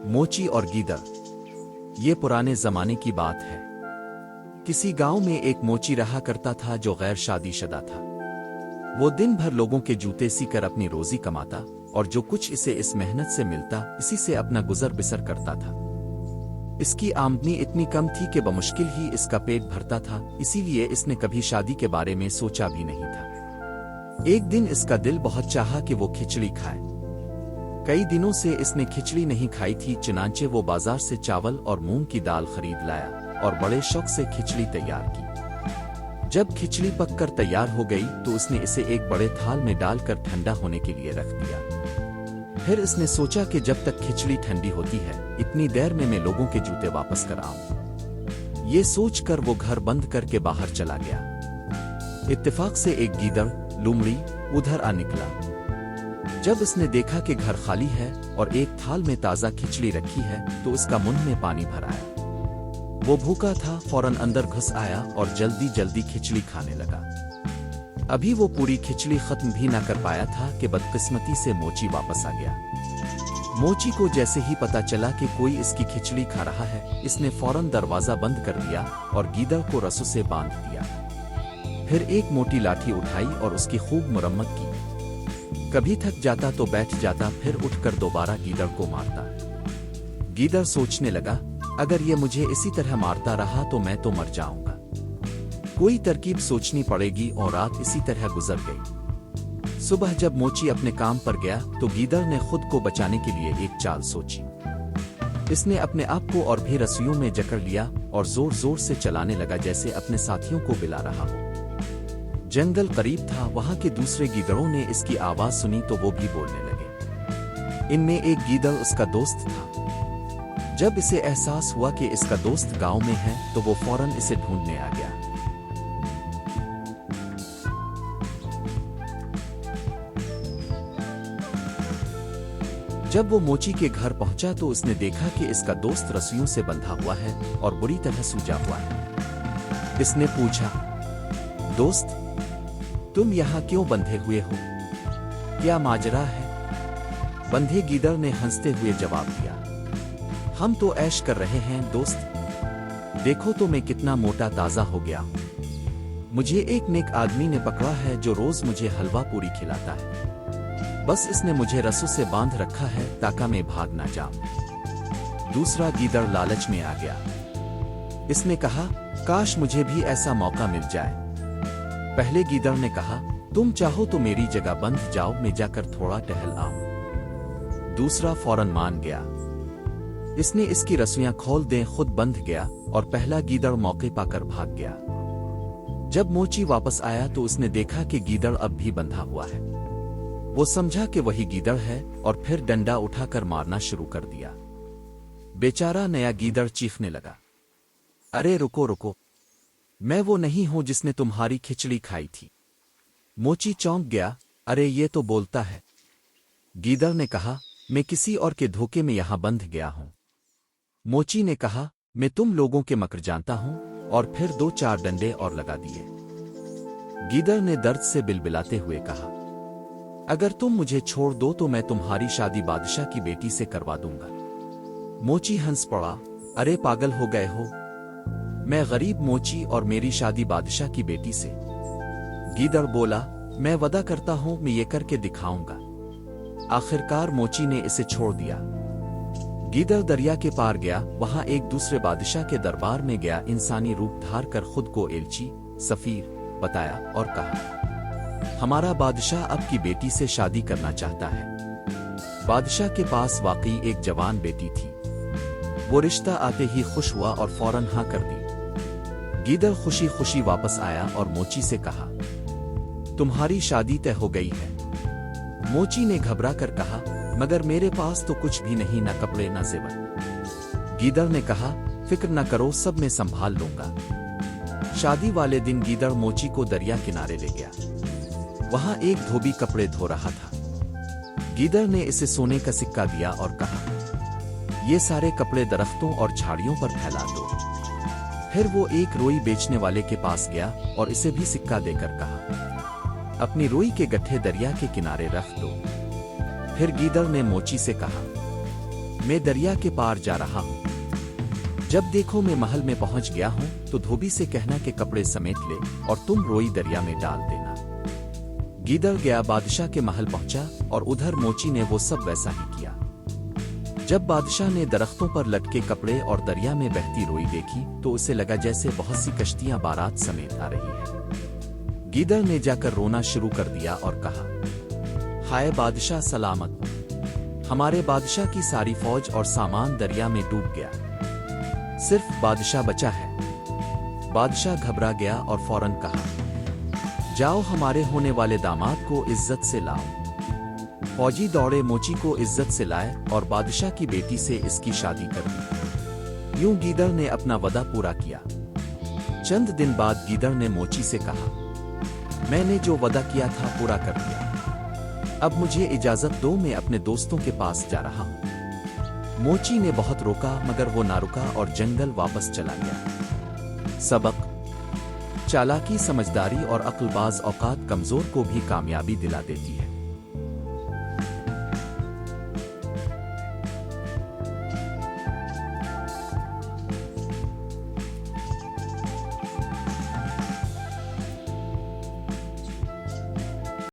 मोची और गीदड़। ये पुराने जमाने की बात है। किसी गांव में एक मोची रहा करता था जो गैर शादीशुदा था। वो दिन भर लोगों के जूते सीकर अपनी रोजी कमाता और जो कुछ इसे इस मेहनत से मिलता इसी से अपना गुजर बिसर करता था। इसकी आमदनी इतनी कम थी कि बमुश्किल ही इसका पेट भरता था, इसीलिए इसने कभी शादी के बारे में सोचा भी नहीं था। एक दिन इसका दिल बहुत चाहा कि वो खिचड़ी खाए। कई दिनों से इसने खिचड़ी नहीं खाई थी, चुनांचे वो बाजार से चावल और मूंग की दाल खरीद लाया और बड़े शौक से खिचड़ी तैयार की। जब खिचड़ी पककर तैयार हो गई तो उसने इसे एक बड़े थाल में डालकर ठंडा होने के लिए रख दिया। फिर इसने सोचा कि जब तक खिचड़ी ठंडी होती है इतनी देर में मैं लोगों के जूते वापस कर आऊं। ये सोचकर वो घर बंद करके बाहर चला गया। इत्तेफाक से एक गीदड़ लोमड़ी उधर आ निकला। जब इसने देखा कि घर खाली है और एक थाल में ताजा खिचड़ी रखी है तो उसका मुंह में पानी भर आया। वो भूखा था, फौरन अंदर घुस आया और जल्दी जल्दी खिचड़ी खाने लगा। अभी वो पूरी खिचड़ी खत्म भी ना कर पाया था कि बदकिस्मती से मोची वापस आ गया। मोची को जैसे ही पता चला कि कोई इसकी खिचड़ी खा रहा है, इसने फौरन दरवाजा बंद कर दिया और गीदड़ को रस्सों से बांध दिया। फिर एक मोटी लाठी उठाई और उसकी खूब मुरम्मत की। कभी थक जाता तो बैठ जाता, फिर उठकर दोबारा गीदड़ को मारता। गीदड़ सोचने लगा, अगर ये मुझे इसी तरह मारता रहा तो मैं तो मर जाऊंगा। कोई तरकीब सोचनी पड़ेगी और रात इसी तरह गुजर गई। सुबह जब मोची अपने काम पर गया तो गीदड़ ने खुद को बचाने के लिए एक चाल सोची। इसने अपने आप को और भी रस्सियों में जकड़ लिया और जोर जोर से चलाने लगा जैसे अपने साथियों को बुला रहा हो। जंगल करीब था, वहां के दूसरे गीदड़ों ने इसकी आवाज सुनी तो वो भी बोलने लगे। इनमें एक गीदड़ उसका दोस्त था। जब इसे एहसास हुआ कि इसका दोस्त गांव में है तो वो फौरन इसे ढूंढने आ गया। जब वो मोची के घर पहुंचा तो उसने देखा कि इसका दोस्त रस्सियों से बंधा हुआ है और बुरी तरह सूजा हुआ है। इसने पूछा, दोस्त तुम यहाँ क्यों बंधे हुए हो? क्या माजरा है? बंधे गीदड़ ने हंसते हुए जवाब दिया, हम तो ऐश कर रहे हैं दोस्त। देखो तो मैं कितना मोटा ताजा हो गया हूं। मुझे एक नेक आदमी ने पकड़ा है जो रोज मुझे हलवा पूरी खिलाता है। बस इसने मुझे रस्सों से बांध रखा है ताकि मैं भाग ना जाऊं। दूसरा गीदड़ लालच में आ गया। इसने कहा, काश मुझे भी ऐसा मौका मिल जाए। पहले गीदड़ ने कहा, तुम चाहो तो मेरी जगह बंध जाओ, मैं जाकर थोड़ा टहल आऊं। दूसरा फौरन मान गया। इसने इसकी रस्सियां खोल दें खुद बंध गया और पहला गीदड़ मौके पाकर भाग गया। जब मोची वापस आया तो उसने देखा कि गीदड़ अब भी बंधा हुआ है। वो समझा कि वही गीदड़ है और फिर डंडा उठाकर मारना शुरू कर दिया। बेचारा नया गीदड़ चीखने लगा, अरे रुको रुको, मैं वो नहीं हूं जिसने तुम्हारी खिचड़ी खाई थी। मोची चौंक गया, अरे ये तो बोलता है। गीदड़ ने कहा, मैं किसी और के धोखे में यहां बंध गया हूं। मोची ने कहा, मैं तुम लोगों के मकर जानता हूं, और फिर 2-4 डंडे और लगा दिए। गीदड़ ने दर्द से बिलबिलाते हुए कहा, अगर तुम मुझे छोड़ दो तो मैं तुम्हारी शादी बादशाह की बेटी से करवा दूंगा। मोची हंस पड़ा, अरे पागल हो गए हो? मैं गरीब मोची और मेरी शादी बादशाह की बेटी से? गीदड़ बोला, मैं वादा करता हूं मैं ये करके दिखाऊंगा। आखिरकार मोची ने इसे छोड़ दिया। गीदड़ दरिया के पार गया, वहां एक दूसरे बादशाह के दरबार में गया, इंसानी रूप धार कर खुद को एलची सफीर बताया और कहा, हमारा बादशाह अब की बेटी से शादी करना चाहता है। बादशाह के पास वाकई एक जवान बेटी थी। वो रिश्ता आते ही खुश हुआ और फौरन हाँ कर दी। गीदड़ खुशी खुशी वापस आया और मोची से कहा, तुम्हारी शादी तय हो गई है। मोची ने घबरा कर कहा, मगर मेरे पास तो कुछ भी नहीं, ना कपड़े ना जेवर। गीदड़ ने कहा, फिक्र न करो, सब मैं संभाल लूंगा। शादी वाले दिन गीदड़ मोची को दरिया किनारे ले गया। वहां एक धोबी कपड़े धो रहा था। गीदड़ ने इसे सोने का सिक्का दिया और कहा, ये सारे कपड़े दरख्तों और झाड़ियों पर फैला दो। फिर वो एक रोई बेचने वाले के पास गया और इसे भी सिक्का देकर कहा, अपनी रुई के गट्ठे दरिया के किनारे रख दो। फिर गीदड़ ने मोची से कहा, मैं दरिया के पार जा रहा हूं। जब देखो मैं महल में पहुंच गया हूं तो धोबी से कहना कि कपड़े समेट ले और तुम रोई दरिया में डाल देना। गीदड़ गया, बादशाह के महल पहुंचा और उधर मोची ने वो सब वैसा ही किया। जब बादशाह ने दरख्तों पर लटके कपड़े और दरिया में बहती रोई देखी तो उसे लगा जैसे बहुत सी कश्तियां बारात समेत आ रही है। गीदड़ ने जाकर रोना शुरू कर दिया और कहा, हाय बादशाह सलामत, हमारे बादशाह की सारी फौज और सामान दरिया में डूब गया, सिर्फ बादशाह बचा है। बादशाह घबरा गया और फौरन कहा, जाओ हमारे होने वाले दामाद को इज्जत से लाओ। फौजी दौड़े, मोची को इज्जत से लाए और बादशाह की बेटी से इसकी शादी कर दी। यूं गीदड़ ने अपना वदा पूरा किया। चंद दिन बाद गीदड़ ने मोची से कहा, मैंने जो वदा किया था पूरा कर दिया, अब मुझे इजाजत दो, मैं अपने दोस्तों के पास जा रहा हूं। मोची ने बहुत रोका मगर वो ना रुका और जंगल वापस चला गया। सबक: चालाकी, समझदारी और अक्लबाज औकात कमजोर को भी कामयाबी दिला देती है।